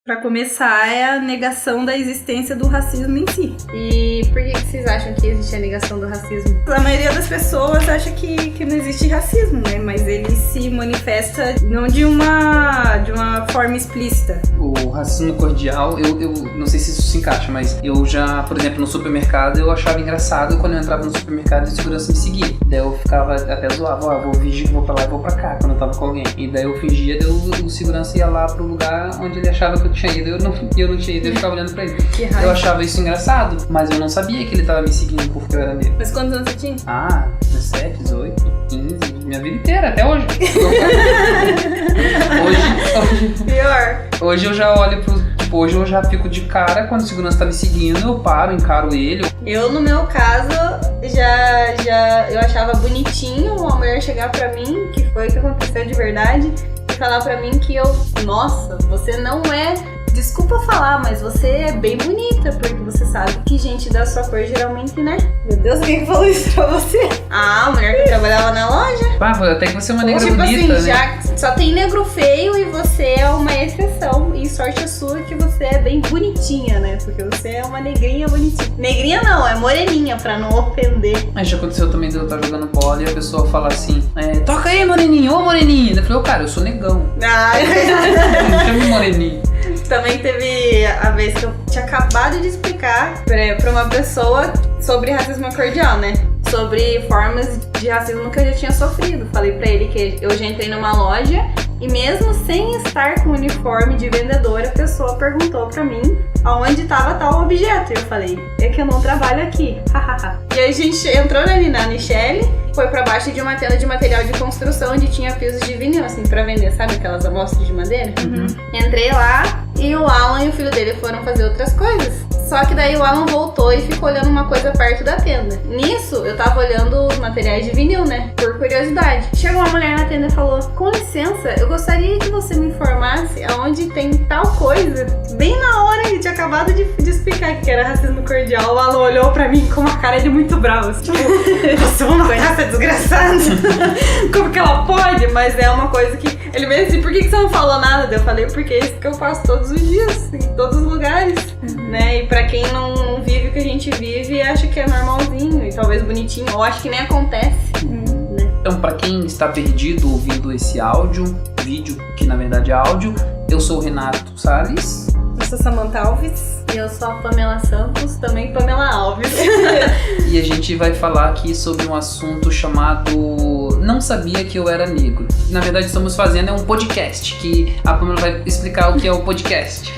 Pra começar, é a negação da existência do racismo em si. E por que vocês acham que existe a negação do racismo? A maioria das pessoas acha que não existe racismo, né? Mas ele se manifesta não de uma forma explícita. O racismo cordial, eu não sei se isso se encaixa, mas eu já, por exemplo, no supermercado, eu achava engraçado quando eu entrava no supermercado e o segurança me seguia. Daí eu ficava até zoava, vou fingir que vou pra lá e vou pra cá, quando eu tava com alguém. E daí eu fingia, daí o segurança ia lá pro lugar onde ele achava que eu tinha ido, eu não tinha ido, eu ficava olhando pra ele. Eu achava isso engraçado, mas eu não sabia que ele tava me seguindo porque eu era negro. Mas quantos anos você tinha? 17, 18, 15, minha vida inteira, até hoje. Pior. Hoje eu já olho hoje eu já fico de cara quando o segurança tá me seguindo, eu paro, encaro ele. Eu, no meu caso, eu achava bonitinho uma mulher chegar pra mim, que foi o que aconteceu de verdade, e falar pra mim que nossa, você não é, desculpa falar, mas você é bem bonita, porque você sabe que gente da sua cor geralmente, né? Meu Deus, quem falou isso pra você? A mulher que trabalhava na loja. Até que você é uma negra tipo bonita, assim, né? Já só tem negro feio e você é uma exceção. E sorte a sua que você é bem bonitinha, né? Porque você é uma negrinha bonitinha. Negrinha não, é moreninha, pra não ofender. Mas já aconteceu também de eu estar jogando bola e a pessoa fala assim, toca aí, moreninho, ô moreninho. Eu falei, cara, eu sou negão. Não chama moreninho. Também teve a vez que eu tinha acabado de explicar pra uma pessoa sobre racismo cordial, né? Sobre formas de racismo que eu já tinha sofrido. Falei pra ele que eu já entrei numa loja e mesmo sem estar com o uniforme de vendedora, a pessoa perguntou pra mim aonde estava tal objeto. E eu falei, é que eu não trabalho aqui. E aí a gente entrou ali na Michelle, foi pra baixo de uma tenda de material de construção onde tinha pisos de vinil, assim, pra vender, sabe aquelas amostras de madeira? Uhum. Entrei lá e o Alan e o filho dele foram fazer outras coisas. Só que daí o Alan voltou e ficou olhando uma coisa perto da tenda. Nisso, eu tava olhando os materiais de vinil, né? Por curiosidade. Chegou uma mulher na tenda e falou, com licença, eu gostaria que você me informasse aonde tem tal coisa. Bem na hora que tinha acabado de explicar que era racismo cordial, o Alan olhou pra mim com uma cara de muito bravo. Tipo, você é uma raça desgraçada. Como que ela pode? Mas é uma coisa que... Ele veio assim, por que você não falou nada? Eu falei, porque é isso que eu faço todos os dias, em todos os lugares, né? E pra quem não vive o que a gente vive, acha que é normalzinho e talvez bonitinho, ou acha que nem acontece, né? Então, pra quem está perdido ouvindo esse vídeo, que na verdade é áudio, eu sou o Renato Salles. Eu sou Samantha Alves. E eu sou a Pamela Santos, também Pamela Alves. E a gente vai falar aqui sobre um assunto chamado Não Sabia Que Eu Era Negro. Na verdade, estamos fazendo um podcast, que a Pamela vai explicar o que é o podcast.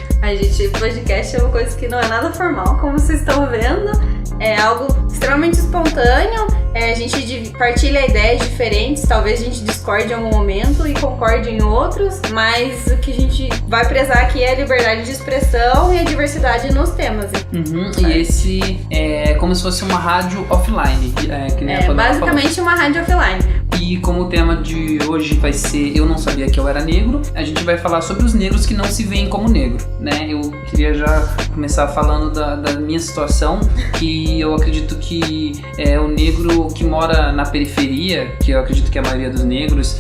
Podcast é uma coisa que não é nada formal, como vocês estão vendo. É algo extremamente espontâneo. A gente partilha ideias diferentes. Talvez a gente discorde em algum momento e concorde em outros. Mas o que a gente vai prezar aqui é a liberdade de expressão e a diversidade nos temas. E esse é como se fosse uma rádio offline. Que nem a basicamente falou. Uma rádio offline. E como o tema de hoje vai ser Eu Não Sabia Que Eu Era Negro, a gente vai falar sobre os negros que não se veem como negro, né? Eu queria já começar falando da minha situação, que eu acredito que o negro que mora na periferia, que eu acredito que a maioria dos negros,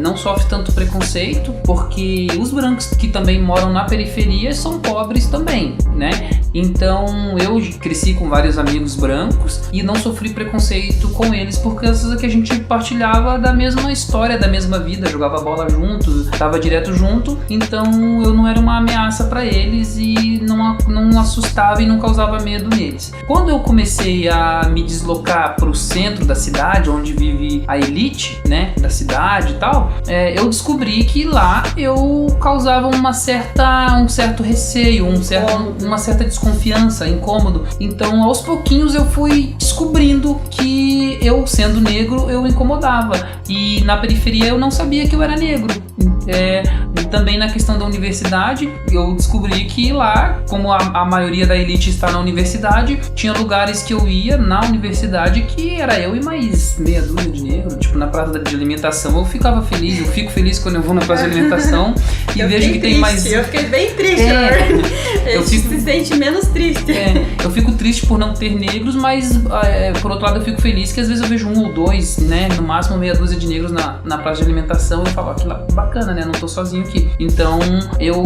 não sofre tanto preconceito, porque os brancos que também moram na periferia são pobres também, né? Então eu cresci com vários amigos brancos e não sofri preconceito com eles por causa que a gente partilhava da mesma história, da mesma vida, jogava bola junto, tava direto junto, então eu não era uma ameaça para eles e não assustava e não causava medo neles. Quando eu comecei a me deslocar para o centro da cidade, onde vive a elite, né, da cidade e tal, eu descobri que lá eu causava um certo receio, uma certa desconfiança, incômodo. Então, aos pouquinhos eu fui descobrindo que eu, sendo negro, eu incomodava. E na periferia eu não sabia que eu era negro. Também na questão da universidade, eu descobri que lá, como a maioria da elite está na universidade, tinha lugares que eu ia na universidade que era eu e mais meia dúzia de negro. Tipo, na praça de alimentação eu ficava feliz. Eu fico feliz quando eu vou na praça de alimentação e vejo que tem mais... Eu fiquei bem triste, eu fico... se sente menos triste. Eu fico triste por não ter negros, mas por outro lado eu fico feliz que às vezes eu vejo um ou dois, né, no máximo meia dúzia de negros na praça de alimentação e eu falo, que bacana, né? né? Não tô sozinho aqui. Então,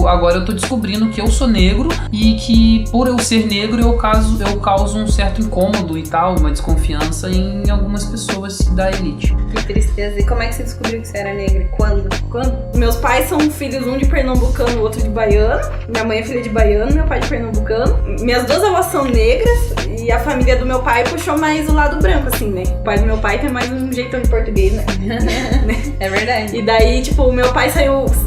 agora eu tô descobrindo que eu sou negro e que por eu ser negro eu causo um certo incômodo e tal, uma desconfiança em algumas pessoas da elite. Que tristeza. E como é que você descobriu que você era negra? Quando? Meus pais são filhos, um de pernambucano, o outro de baiano. Minha mãe é filha de baiano, meu pai de pernambucano. Minhas duas avós são negras e a família do meu pai puxou mais o lado branco, assim, né? O pai do meu pai tem mais um jeitão de português, né? É verdade. E daí, tipo,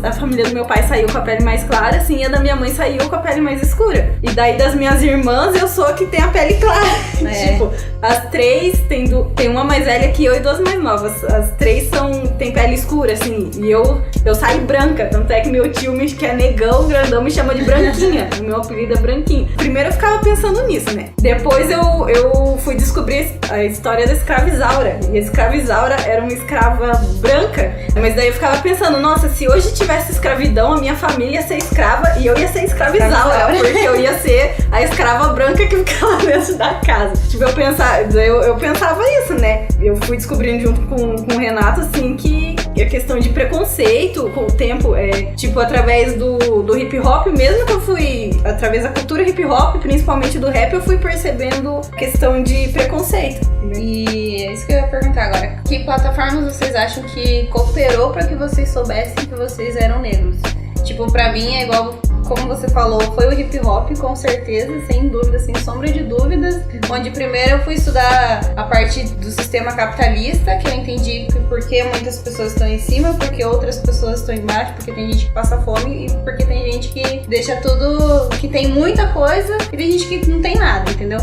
a família do meu pai saiu com a pele mais clara, assim, e a da minha mãe saiu com a pele mais escura. E daí, das minhas irmãs, eu sou a que tem a pele clara. Tipo, as três, tem uma mais velha que eu e duas mais novas. As três têm pele escura, assim, e eu saio branca. Tanto é que meu tio, que é negão, grandão, me chama de branquinha. O meu apelido é branquinha. Primeiro eu ficava pensando nisso, né? Depois eu fui descobrir a história da escrava Isaura. E a escrava Isaura era uma escrava branca. Mas daí eu ficava pensando, nossa, se hoje tivesse escravidão, a minha família ia ser escrava e eu ia ser escrava Isaura. Porque eu ia ser a escrava branca que ficava dentro da casa. Tipo, eu pensava isso, né? Eu fui descobrindo junto com o Renato, assim, que a questão de preconceito com o tempo, tipo, através do hip hop, mesmo que eu fui, através da cultura hip hop, principalmente do rap, eu fui percebendo questão de preconceito. E é isso que eu ia perguntar agora. Que plataformas vocês acham que cooperou pra que vocês soubessem que vocês eram negros? Tipo, pra mim é igual, como você falou, foi o hip hop, com certeza, sem dúvida, sem sombra de dúvidas. Onde primeiro eu fui estudar a parte do sistema capitalista, que eu entendi porque muitas pessoas estão em cima, porque outras pessoas estão embaixo, porque tem gente que passa fome e porque tem gente que deixa tudo, que tem muita coisa e tem gente que não tem nada, entendeu?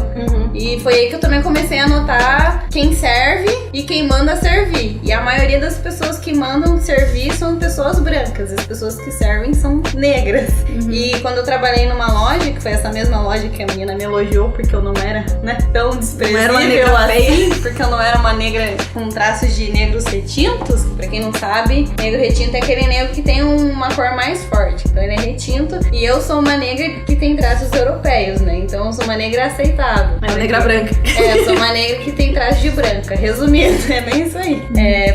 E foi aí que eu também comecei a notar quem serve e quem manda servir. E a maioria das pessoas que mandam servir são pessoas brancas, as pessoas que servem são negras. E quando eu trabalhei numa loja, que foi essa mesma loja que a menina me elogiou porque eu não era, né, tão desprezível assim, porque eu não era uma negra com traços de negros retintos. Pra quem não sabe, negro retinto é aquele negro que tem uma cor mais forte, então ele é retinto. E eu sou uma negra que tem traços europeus, né, então eu sou uma negra aceitável. É uma negra branca. Eu sou uma negra que tem traço de branca, resumindo, é bem isso aí.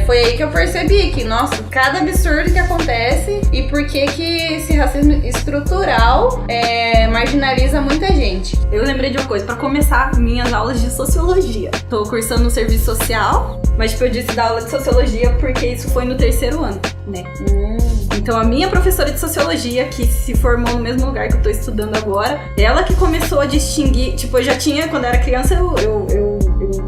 Foi aí que eu percebi que, nossa, cada absurdo que acontece e por que esse racismo estrutural marginaliza muita gente. Eu lembrei de uma coisa, pra começar minhas aulas de sociologia. Tô cursando no serviço social, mas tipo, eu disse da aula de sociologia porque isso foi no 3º ano, né? Então a minha professora de sociologia, que se formou no mesmo lugar que eu tô estudando agora, ela que começou a distinguir, tipo, eu já tinha, quando eu era criança, eu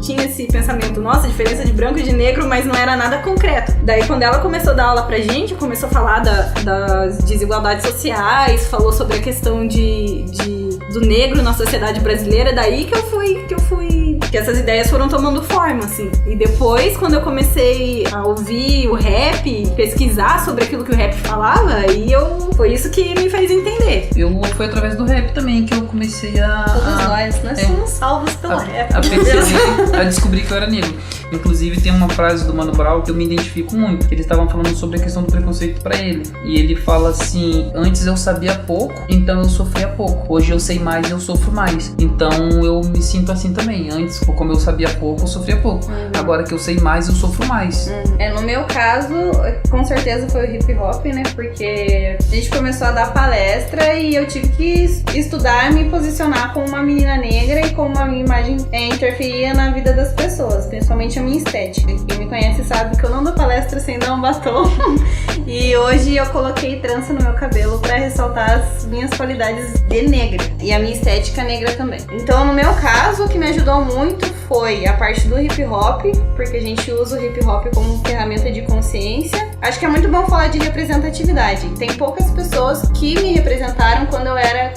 tinha esse pensamento, nossa, diferença de branco e de negro, mas não era nada concreto. Daí quando ela começou a dar aula pra gente, começou a falar das desigualdades sociais, falou sobre a questão do negro na sociedade brasileira, daí que essas ideias foram tomando forma, assim. E depois, quando eu comecei a ouvir o rap, pesquisar sobre aquilo que o rap falava, foi isso que me fez entender. Foi através do rap também que eu comecei Todos nós somos salvos pelo rap. A descobrir que eu era negro. Inclusive tem uma frase do Mano Brown que eu me identifico muito. Eles estavam falando sobre a questão do preconceito pra ele. E ele fala assim, antes eu sabia pouco, então eu sofria pouco. Hoje eu sei mais e eu sofro mais. Então eu me sinto assim também. Antes, como eu sabia pouco, eu sofria pouco. Agora que eu sei mais, eu sofro mais. No meu caso, com certeza foi o hip hop, né? Porque a gente começou a dar palestra e eu tive que estudar e me posicionar como uma menina negra e como a minha imagem interferia na vida das pessoas, principalmente a minha estética. Quem me conhece sabe que eu não dou palestra sem dar um batom. E hoje eu coloquei trança no meu cabelo pra ressaltar as minhas qualidades de negra e a minha estética negra também. Então, no meu caso, o que me ajudou muito foi a parte do hip hop, porque a gente usa o hip hop como ferramenta de consciência. Acho que é muito bom falar de representatividade. Tem poucas pessoas que me representaram quando eu era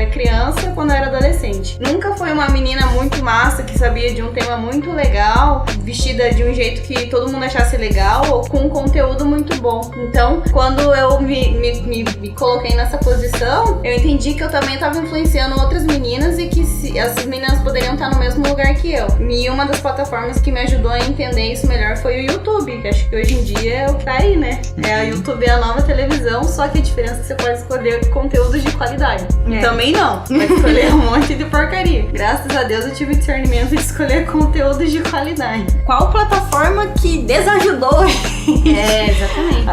criança, quando eu era adolescente. Nunca foi uma menina muito massa que sabia de um tema muito legal, vestida de um jeito que todo mundo achasse legal ou com um conteúdo muito bom. Então, quando eu me coloquei nessa posição, eu entendi que eu também estava influenciando outras meninas e que essas meninas poderiam estar no mesmo lugar que eu. E uma das plataformas que me ajudou a entender isso melhor foi o YouTube, que acho que hoje em dia é o que tá aí, né? O YouTube é a nova televisão, só que a diferença é que você pode escolher o conteúdo conteúdos de qualidade. Também não, vai escolher um monte de porcaria. Graças a Deus eu tive o discernimento de escolher conteúdos de qualidade. Qual plataforma que desajudou exatamente.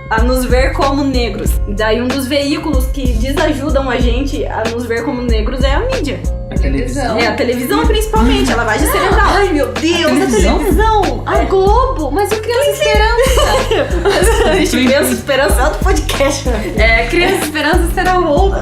a nos ver como negros? Daí um dos veículos que desajudam a gente a nos ver como negros é a mídia. A televisão. A televisão principalmente, ela vai de cerebral. Ai meu Deus, a televisão, a Globo, mas o Criança Esperança. A gente Criança Esperança é outro podcast. Criança Esperança será outro.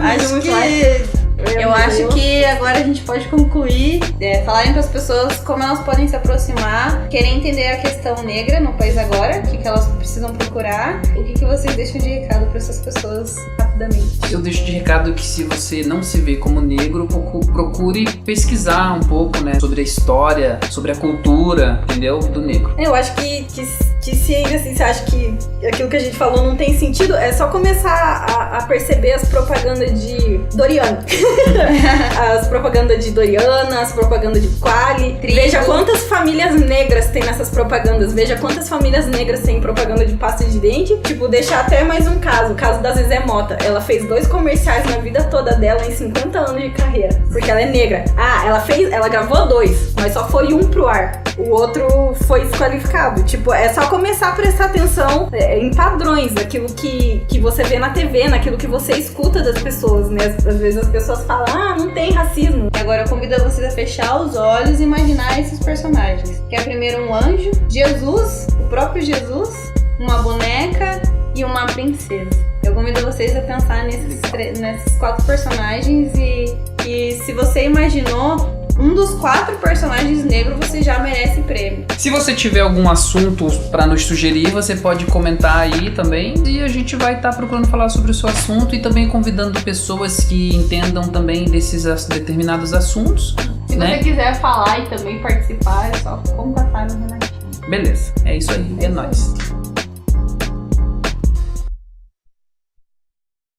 Acho que... Eu acho que agora a gente pode concluir, falarem para as pessoas como elas podem se aproximar, querer entender a questão negra no país agora, o que elas precisam procurar, o que vocês deixam de recado para essas pessoas rapidamente. Eu deixo de recado que se você não se vê como negro, procure pesquisar um pouco, né, sobre a história, sobre a cultura, entendeu, do negro. Eu acho que se ainda assim você acha que aquilo que a gente falou não tem sentido, é só começar a perceber as propagandas de Doriana. As propagandas de Doriana, as propagandas de Quali. Veja quantas famílias negras tem nessas propagandas. Veja quantas famílias negras tem propaganda de pasta de dente. Tipo, deixar até mais um caso. O caso da Zezé Mota. Ela fez 2 comerciais na vida toda dela em 50 anos de carreira. Porque ela é negra. Ela gravou 2, mas só foi um pro ar. O outro foi desqualificado. Tipo, é só começar a prestar atenção em padrões, naquilo que você vê na TV, naquilo que você escuta das pessoas, né? Às vezes as pessoas falam, não tem racismo. E agora eu convido vocês a fechar os olhos e imaginar esses personagens. Que é primeiro um anjo, Jesus, o próprio Jesus, uma boneca e uma princesa. Eu convido vocês a pensar nesses 4 personagens e se você imaginou um dos 4 personagens negros, você já merece prêmio. Se você tiver algum assunto pra nos sugerir, você pode comentar aí também. E a gente vai estar procurando falar sobre o seu assunto e também convidando pessoas que entendam também desses determinados assuntos. Se você quiser falar e também participar, é só contatar no Renatinho. Beleza, é isso aí, é nóis.